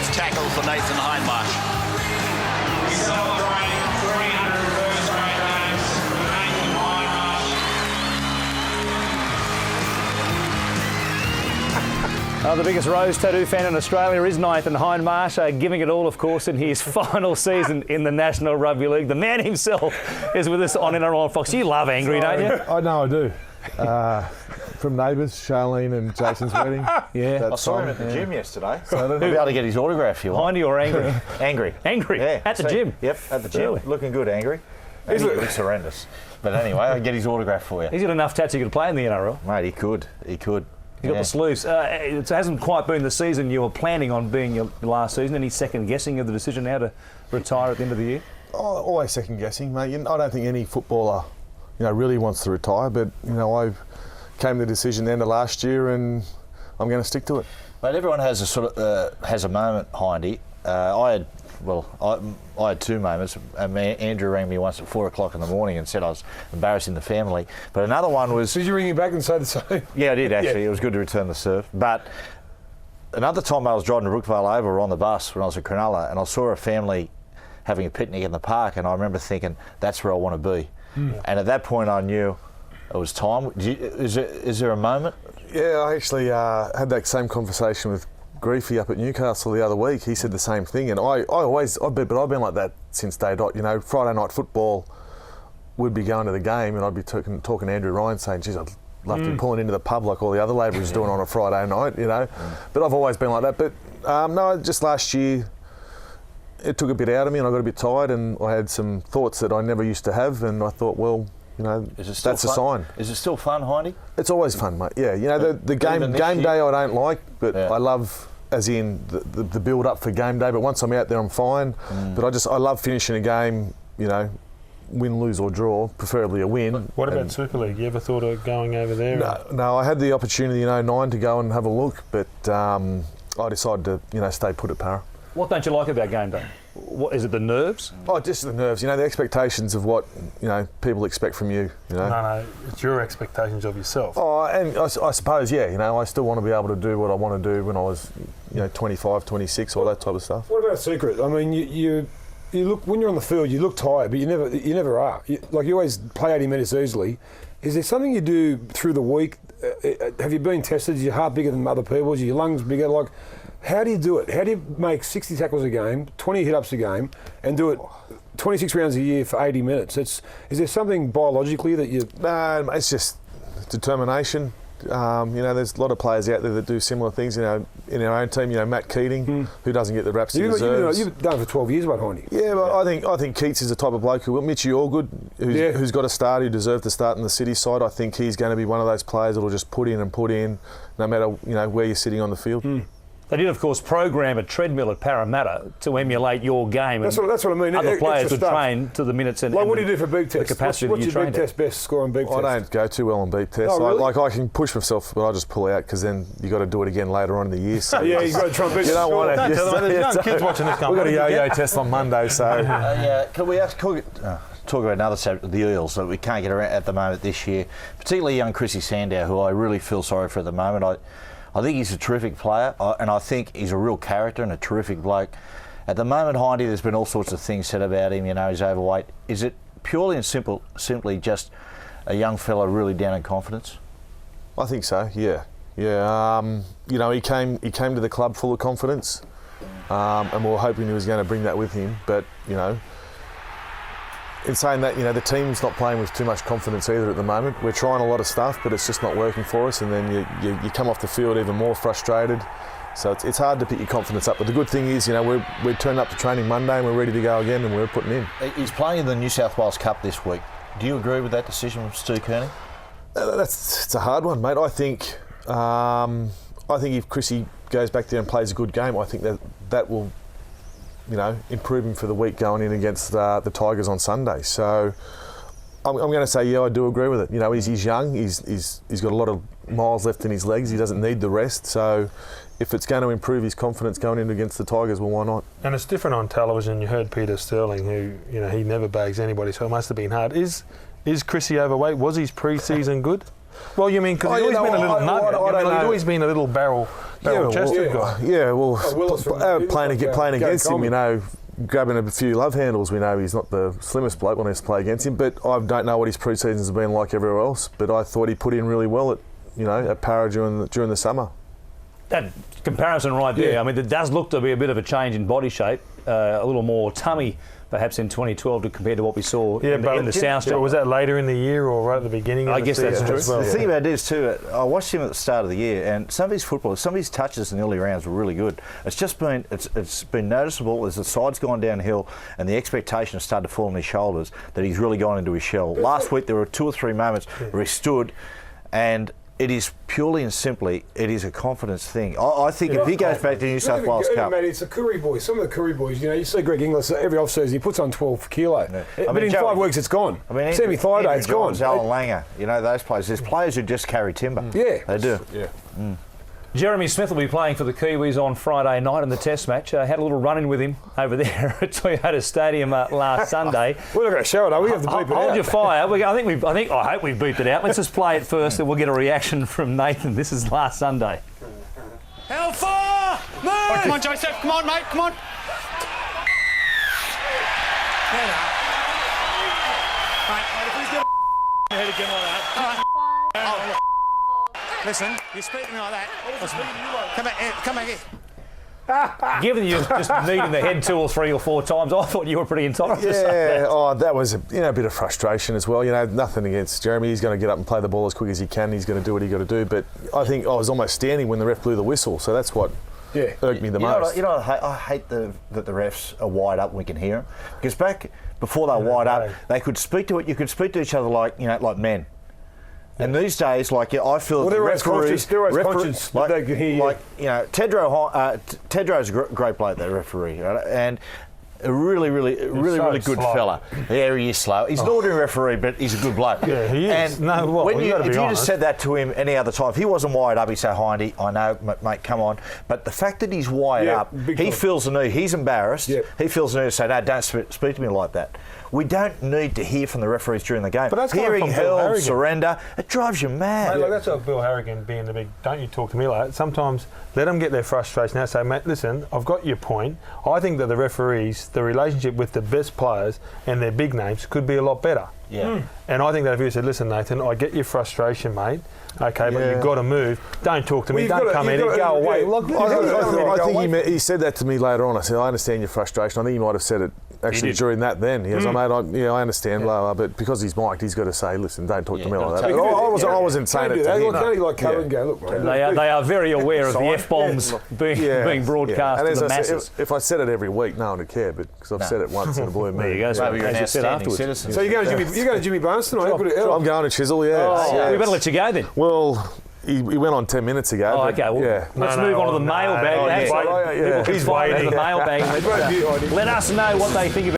first tackle for Nathan Hindmarsh. Celebrating 300 birthday games for Nathan Hindmarsh. The biggest rose tattoo fan in Australia is Nathan Hindmarsh, giving it all, of course, in his final season in the National Rugby League. The man himself is with us on NRL On Fox. You love angry, don't you? I know I do. From neighbours, Charlene and Jason's wedding. Yeah. I saw him at the gym yesterday. So I'll be able to get his autograph if you want. Hindy or angry? Angry. Angry? Yeah. At the gym? Yep, at the gym. Really? Looking good, angry. He looks horrendous. But anyway, I'll get his autograph for you. He's got enough tats he could play in the NRL. Mate, he could. He could. He's got the sleeves. It hasn't quite been the season you were planning on being your last season. Any second guessing of the decision now to retire at the end of the year? Oh, always second guessing, mate. I don't think any footballer, really wants to retire. But I came to the decision end of last year, and I'm going to stick to it. Mate, everyone has a sort of has a moment, Hindy. I had two moments. Andrew rang me once at 4 o'clock in the morning and said I was embarrassing the family. But another one was... Did you ring him back and say the same? Yeah, I did actually. Yeah. It was good to return the serve. But another time I was driving to Brookvale Oval on the bus when I was at Cronulla, and I saw a family having a picnic in the park, and I remember thinking, that's where I want to be. And at that point I knew it was time. Is there a moment? Yeah, I actually had that same conversation with Griefy up at Newcastle the other week. He said the same thing, and I've been like that since day dot. Friday night football, we'd be going to the game, and I'd be talking to Andrew Ryan saying, geez, I'd love to be pulling into the pub like all the other labourers doing on a Friday night, But I've always been like that. But no, just last year, it took a bit out of me, and I got a bit tired, and I had some thoughts that I never used to have, and I thought, well, that's a sign. Is it still fun, Hindy? It's always fun, mate. Yeah, the game day I don't like, but I love, as in the build up for game day. But once I'm out there, I'm fine. But I love finishing a game. Win, lose or draw, preferably a win. What about Super League? You ever thought of going over there? No. I had the opportunity in 2009 to go and have a look, but I decided to stay put at Para. What don't you like about game day? What is it? The nerves? Oh, just the nerves. The expectations of what people expect from you. No, it's your expectations of yourself. Oh, and I suppose, I still want to be able to do what I want to do when I was, 25, 26, all that type of stuff. What about secret? I mean, you look, when you're on the field, you look tired, but you never are. You always play 80 minutes easily. Is there something you do through the week? Have you been tested? Is your heart bigger than other people's? Are your lungs bigger? How do you do it? How do you make 60 tackles a game, 20 hit-ups a game, and do it 26 rounds a year for 80 minutes? Is there something biologically that you... No, it's just determination. There's a lot of players out there that do similar things. In our own team, Matt Keating, who doesn't get the raps he deserves. You've done it for 12 years, behind you. Yeah, but I think Keats is the type of bloke who... Mitchie Allgood, who's got a start, who deserved to start in the City side. I think he's going to be one of those players that will just put in, no matter where you're sitting on the field. They did, of course, program a treadmill at Parramatta to emulate your game. That's what I mean. Other players would train to the minutes and what do you do for beep tests? The capacity what's you your train beep test best score on beep test? I don't go too well on beep tests. Oh, really? I can push myself, but I just pull out because then you got to do it again later on in the year. So yeah, you've got to try and beat. You don't want to. Don't tell them, there's young kids watching this. We've got a yo-yo test on Monday, so. Can we talk about another subject, the Eels, that we can't get around at the moment this year, particularly young Chrissy Sandow, who I really feel sorry for at the moment. I think he's a terrific player, and I think he's a real character and a terrific bloke. At the moment, Hindy, there's been all sorts of things said about him. He's overweight. Is it purely and simply just a young fella really down in confidence? I think so. Yeah. He came to the club full of confidence, and we were hoping he was going to bring that with him. But in saying that, the team's not playing with too much confidence either at the moment. We're trying a lot of stuff, but it's just not working for us, and then you come off the field even more frustrated. So it's hard to pick your confidence up. But the good thing is, we're turned up to training Monday and we're ready to go again, and we're putting in. He's playing in the New South Wales Cup this week. Do you agree with that decision from Stu Kearney? It's a hard one, mate. I think if Chrissy goes back there and plays a good game, I think that will improve him for the week going in against the Tigers on Sunday. So I'm going to say, yeah, I do agree with it. He's young. He's got a lot of miles left in his legs. He doesn't need the rest. So if it's going to improve his confidence going in against the Tigers, well, why not? And it's different on television. You heard Peter Sterling, who he never bags anybody, so it must have been hard. Is Chrissy overweight? Was his pre-season good? Well, you mean because he's always been a little nugget. He's always been a little barrel. Barrel chested well, yeah, well, Willis from- playing against him, Coleman. you know, grabbing a few love handles, we know he's not the slimmest bloke when he's play against him. But I don't know what his pre-seasons have been like everywhere else. But I thought he put in really well at Para during the summer. That comparison right there, Yeah. I mean, there does look to be a bit of a change in body shape, a little more tummy perhaps in 2012 compared to what we saw in the South. Was that later in the year or right at the beginning? I of the guess that's season true. as well? The thing about it is too, I watched him at the start of the year, and some of his footballers, some of his touches in the early rounds were really good. It's been noticeable as the side's gone downhill and the expectation has started to fall on his shoulders that he's really gone into his shell. Last week there were 2 or 3 moments where he stood, and it is purely and simply, it is a confidence thing. I think if he goes back to New South Wales Cup... Mate, it's the Curry boys. Some of the Curry boys, you know, you see Greg Inglis every off-season, he puts on 12 kilo. Yeah. But in 5 weeks, it's gone. I mean, Semi-Friday, it's gone. Alan Langer, you know, those players. There's players who just carry timber. Yeah. They do. Yeah. Jeremy Smith will be playing for the Kiwis on Friday night in the Test match. Had a little run-in with him over there at Toyota Stadium last Sunday. We're not going to show it, are we? We have to bleep it Hold out. your fire. I hope we've beeped it out. Let's just play it first, and we'll get a reaction from Nathan. This is last Sunday. How far? Move! Oh, come on, Joseph. Come on, mate. Come on. Head again like that. Listen, you speak to me like that. Come back here. Given you just needing the head 2 or 3 or 4 times, I thought you were pretty entitled to say Yeah, that. that was a bit of frustration as well. You know, nothing against Jeremy. He's going to get up and play the ball as quick as he can. He's going to do what he got to do. But I think I was almost standing when the ref blew the whistle. So that's what irked me the most. I hate that the refs are wide up and we can hear them. Because back before they were wide up, they could speak to it. You could speak to each other like men. And these days, I feel that the referees, Tedro's a great bloke, that referee, right? And a really good fella. Yeah, he is slow. He's an ordinary referee, but he's a good bloke. Yeah, he is. And If you just said that to him any other time, if he wasn't wired up, he'd say, "Hindy, I know, mate, come on." But the fact that he's wired up, he feels the need. He's embarrassed. Yep. He feels the need to say, "No, don't speak to me like that." We don't need to hear from the referees during the game. But that's hearing coming from Bill held, Harrigan. surrender, it drives you mad. Mate, like that's what Bill Harrigan being the big, don't you talk to me like that. Sometimes let them get their frustration out. Say, mate, listen, I've got your point. I think that the referees, the relationship with the best players and their big names could be a lot better. Yeah. And I think that if you said, listen, Nathan, I get your frustration, mate. Okay, but you've got to move. Don't talk to me. Don't come in and go away. I think he said that to me later on. I said, I understand your frustration. I think he might have said it actually during that then. He goes, mate, I understand, blah, blah, but because he's mic'd, he's got to say, listen, don't talk to me like that. But I wasn't saying it to him. Can't like Cohen and go, look, mate. They are very aware of the F-bombs being broadcast And to as the I said, masses. if I said it every week, no one would care, but because I've said it once and it blew me. There you go. Maybe you're an As you said outstanding afterwards. citizen. So you're going to Jimmy Barnes tonight? I'm going to Chisel, yeah. We better let you go then. Well, he went on 10 minutes ago. Oh, but okay. Well, let's move on to the mailbag. yeah. People He's can find waiting. the mailbag. Let us know what they think about